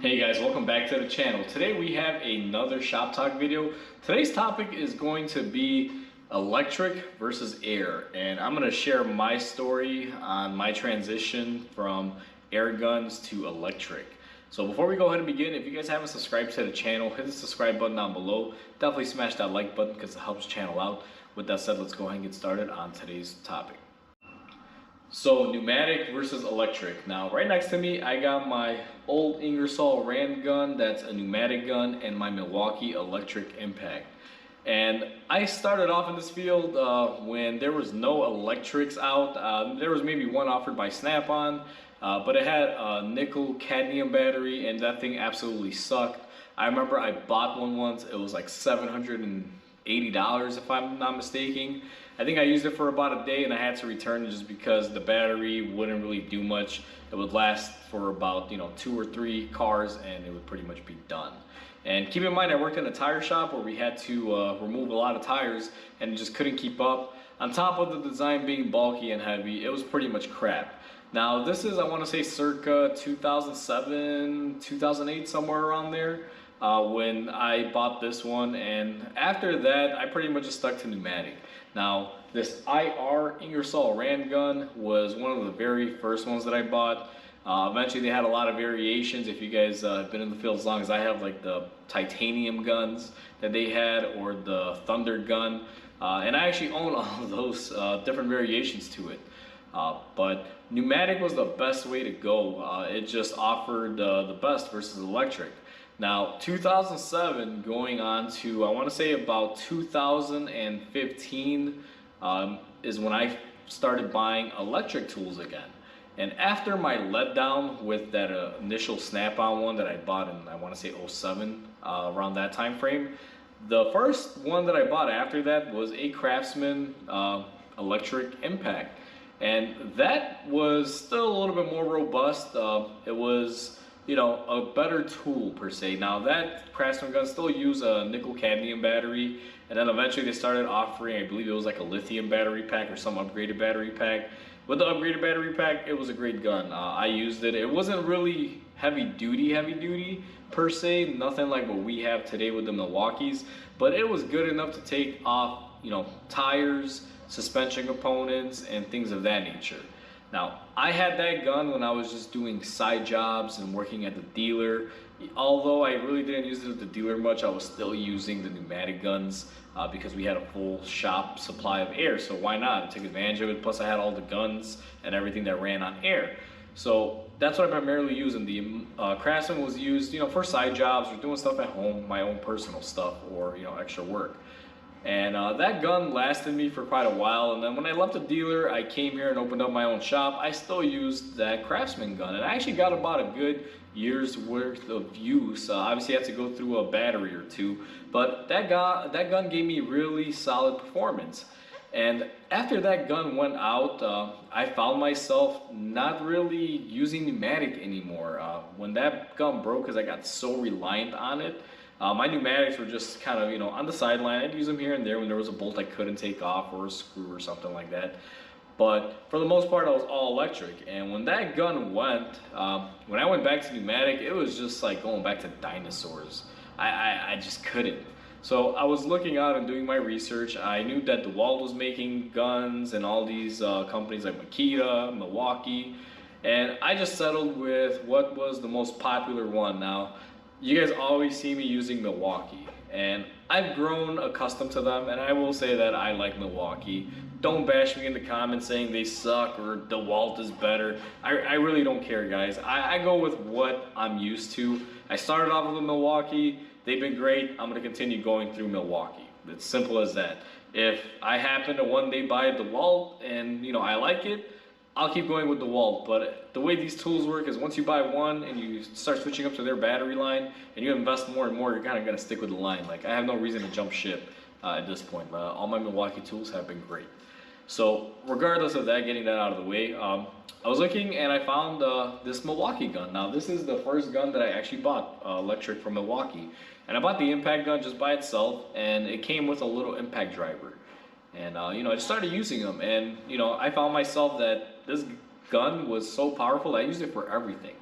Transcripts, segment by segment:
Hey guys, welcome back to the channel. Today we have another shop talk video. Today's topic is going to be electric versus air, and I'm going to share my story on my transition from air guns to electric. So before we go ahead and begin, if you guys haven't subscribed to the channel, hit the subscribe button down below. Definitely smash that like button because it helps the channel out. With that said, let's go ahead and get started on today's topic. So pneumatic versus electric. Now right next to me I got my old Ingersoll Rand gun, that's a pneumatic gun, and my Milwaukee Electric Impact. And I started off in this field when there was no electrics out. There was maybe one offered by Snap-on, but it had a nickel cadmium battery and that thing absolutely sucked. I remember I bought one once, it was like $780 if I'm not mistaken. I think I used it for about a day and I had to return it just because the battery wouldn't really do much. It would last for about 2 or 3 cars and it would pretty much be done. And keep in mind, I worked in a tire shop where we had to remove a lot of tires and just couldn't keep up. On top of the design being bulky and heavy, it was pretty much crap. Now this is, I want to say, circa 2007, 2008, somewhere around there. When I bought this one, and after that I pretty much just stuck to pneumatic. Now this IR Ingersoll Rand gun was one of the very first ones that I bought. Eventually they had a lot of variations. If you guys have been in the field as long as I have, like the titanium guns that they had, or the thunder gun, and I actually own all of those different variations to it. But pneumatic was the best way to go. It just offered the best versus electric. Now 2007 going on to, I want to say, about 2015 is when I started buying electric tools again. And after my letdown with that initial Snap-on one that I bought in, I want to say, 07, around that time frame, the first one that I bought after that was a Craftsman Electric Impact. And that was still a little bit more robust. It was a better tool per se. Now that Craftsman gun still use a nickel cadmium battery, and then eventually they started offering, I believe it was like a lithium battery pack or some upgraded battery pack. With the upgraded battery pack, it was a great gun. I used it. It wasn't really heavy duty per se, nothing like what we have today with the Milwaukees, but it was good enough to take off, tires, suspension components, and things of that nature. Now, I had that gun when I was just doing side jobs and working at the dealer. Although I really didn't use it at the dealer much, I was still using the pneumatic guns because we had a full shop supply of air. So why not? I took advantage of it. Plus I had all the guns and everything that ran on air. So that's what I primarily use. And the Craftsman was used, for side jobs or doing stuff at home, my own personal stuff, or extra work. And that gun lasted me for quite a while, and then when I left the dealer, I came here and opened up my own shop. I still used that Craftsman gun, and I actually got about a good year's worth of use. Obviously I had to go through a battery or two, but that gun gave me really solid performance. And after that gun went out, I found myself not really using pneumatic anymore. When that gun broke, because I got so reliant on it, my pneumatics were just kind of, on the sideline. I'd use them here and there when there was a bolt I couldn't take off, or a screw or something like that. But for the most part, I was all electric. And when that gun went, when I went back to pneumatic, it was just like going back to dinosaurs. I just couldn't. So I was looking out and doing my research. I knew that DeWalt was making guns and all these companies like Makita, Milwaukee. And I just settled with what was the most popular one. Now, you guys always see me using Milwaukee, and I've grown accustomed to them, and I will say that I like Milwaukee. Don't bash me in the comments saying they suck or DeWalt is better. I really don't care, guys. I go with what I'm used to. I started off with Milwaukee. They've been great. I'm going to continue going through Milwaukee. It's simple as that. If I happen to one day buy a DeWalt and I like it, I'll keep going with DeWalt. But the way these tools work is once you buy one and you start switching up to their battery line and you invest more and more, you're kind of going to stick with the line. Like, I have no reason to jump ship at this point. All my Milwaukee tools have been great. So regardless of that, getting that out of the way, I was looking and I found this Milwaukee gun. Now this is the first gun that I actually bought electric from Milwaukee. And I bought the impact gun just by itself, and it came with a little impact driver. And I just started using them, and I found myself that this gun was so powerful that I used it for everything.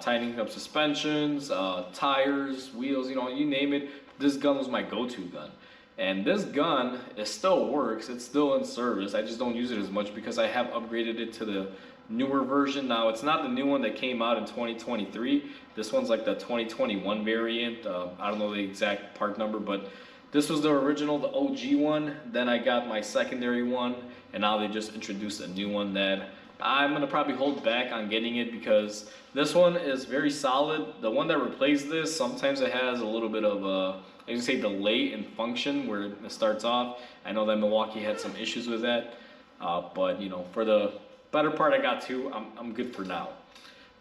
tightening up suspensions, tires, wheels, you know, you name it. This gun was my go-to gun. And this gun, it still works, it's still in service. I just don't use it as much because I have upgraded it to the newer version. Now, it's not the new one that came out in 2023. This one's like the 2021 variant. I don't know the exact part number, but this was the original, the OG one. Then I got my secondary one, and now they just introduced a new one that I'm gonna probably hold back on getting it because this one is very solid. The one that replaced this, sometimes it has a little bit of a, I can say, delay in function where it starts off. I know that Milwaukee had some issues with that, but you know, for the better part I got two, I'm good for now.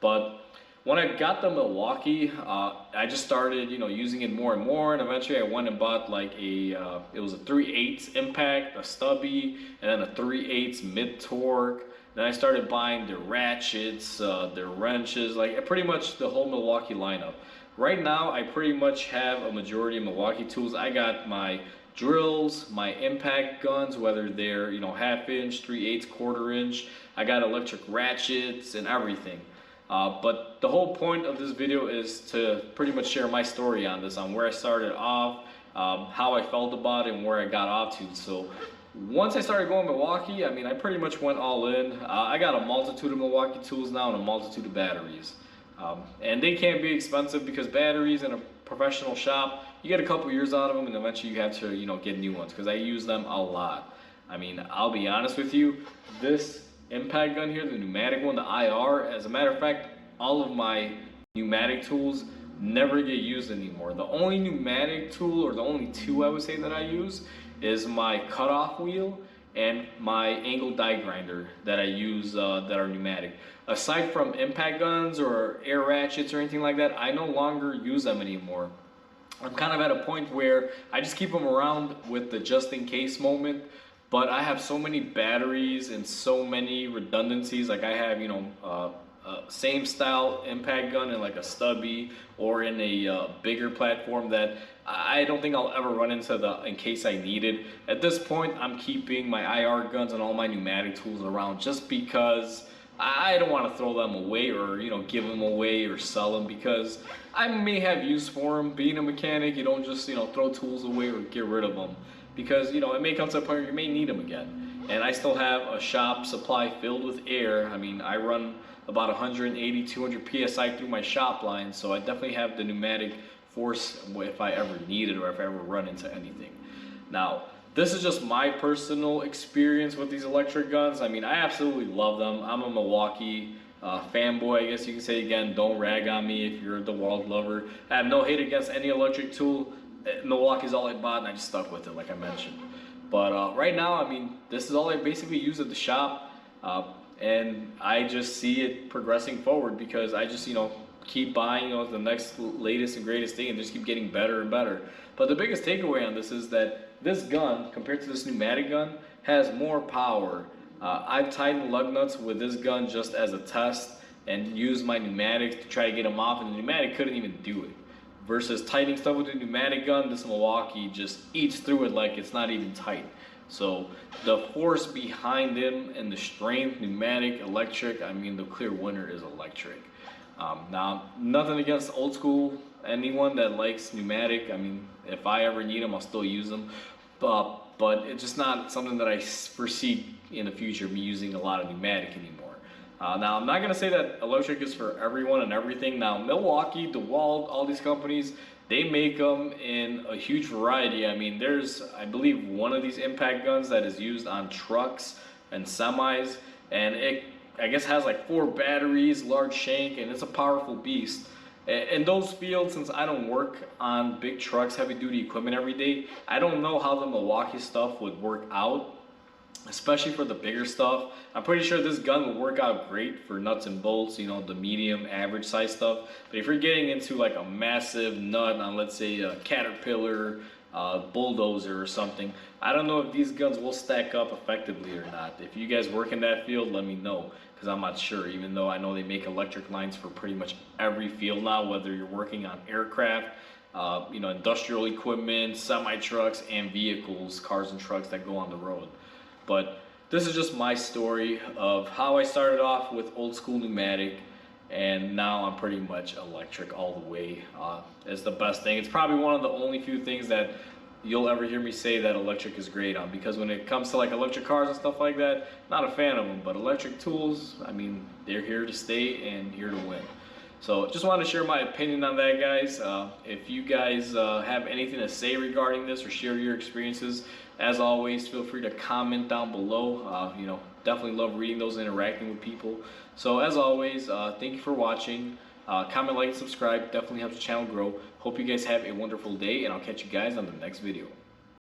But when I got the Milwaukee, I just started, you know, using it more and more, and eventually I went and bought like a, it was a 3/8 impact, a stubby, and then a 3/8 mid torque. Then I started buying their ratchets, their wrenches, like pretty much the whole Milwaukee lineup. Right now, I pretty much have a majority of Milwaukee tools. I got my drills, my impact guns, whether they're, you know, 1/2 inch, 3/8, 1/4 inch. I got electric ratchets and everything. But the whole point of this video is to pretty much share my story on this, on where I started off, how I felt about it, and where I got off to. So once I started going Milwaukee, I mean, I pretty much went all in. I got a multitude of Milwaukee tools now and a multitude of batteries. And they can be expensive because batteries in a professional shop, you get a couple years out of them and eventually you have to, you know, get new ones because I use them a lot. I mean, I'll be honest with you, this impact gun here, the pneumatic one, the IR, as a matter of fact, all of my pneumatic tools never get used anymore. The only pneumatic tool, or the only two I would say that I use, is my cutoff wheel and my angle die grinder that I use that are pneumatic. Aside from impact guns or air ratchets or anything like that, I no longer use them anymore. I'm kind of at a point where I just keep them around with the just in case moment, but I have so many batteries and so many redundancies. Like I have, you know, same style impact gun in like a stubby or in a bigger platform that I don't think I'll ever run into the in case I need it. At this point, I'm keeping my IR guns and all my pneumatic tools around just because I don't want to throw them away or, you know, give them away or sell them because I may have use for them. Being a mechanic, you don't just, you know, throw tools away or get rid of them because, you know, it may come to a point where you may need them again. And I still have a shop supply filled with air. I mean, I run about 180, 200 PSI through my shop line, so I definitely have the pneumatic force if I ever need it or if I ever run into anything. Now, this is just my personal experience with these electric guns. I mean, I absolutely love them. I'm a Milwaukee fanboy, I guess you can say. Again, don't rag on me if you're a DeWalt lover. I have no hate against any electric tool. Milwaukee's all I bought and I just stuck with it, like I mentioned. But right now, I mean, this is all I basically use at the shop. And I just see it progressing forward because I just, you know, keep buying, you know, the next latest and greatest thing and just keep getting better and better. But the biggest takeaway on this is that this gun, compared to this pneumatic gun, has more power. I've tightened lug nuts with this gun just as a test and used my pneumatic to try to get them off, and the pneumatic couldn't even do it. Versus tightening stuff with a pneumatic gun, this Milwaukee just eats through it like it's not even tight. So the force behind them and the strength, pneumatic, electric, I mean, the clear winner is electric. Now, nothing against old school, anyone that likes pneumatic. I mean, if I ever need them, I'll still use them. But it's just not something that I foresee in the future me using a lot of pneumatic anymore. Now, I'm not going to say that electric is for everyone and everything. Now, Milwaukee, DeWalt, all these companies, they make them in a huge variety. I mean, there's, I believe, one of these impact guns that is used on trucks and semis, and it, I guess, has like 4 batteries, large shank, and it's a powerful beast. In those fields, since I don't work on big trucks, heavy duty equipment every day, I don't know how the Milwaukee stuff would work out, especially for the bigger stuff. I'm pretty sure this gun will work out great for nuts and bolts, you know, the medium, average size stuff. But if you're getting into like a massive nut on, let's say, a Caterpillar, bulldozer or something, I don't know if these guns will stack up effectively or not. If you guys work in that field, let me know, because I'm not sure, even though I know they make electric lines for pretty much every field now, whether you're working on aircraft, you know, industrial equipment, semi-trucks, and vehicles, cars and trucks that go on the road. But this is just my story of how I started off with old school pneumatic and now I'm pretty much electric all the way. It's the best thing. It's probably one of the only few things that you'll ever hear me say that electric is great on, because when it comes to like electric cars and stuff like that, not a fan of them. But electric tools, I mean, they're here to stay and here to win. So just wanted to share my opinion on that, guys. If you guys have anything to say regarding this or share your experiences, as always, feel free to comment down below. Definitely love reading those and interacting with people. So as always, thank you for watching. Comment, like, and subscribe. Definitely helps the channel grow. Hope you guys have a wonderful day, and I'll catch you guys on the next video.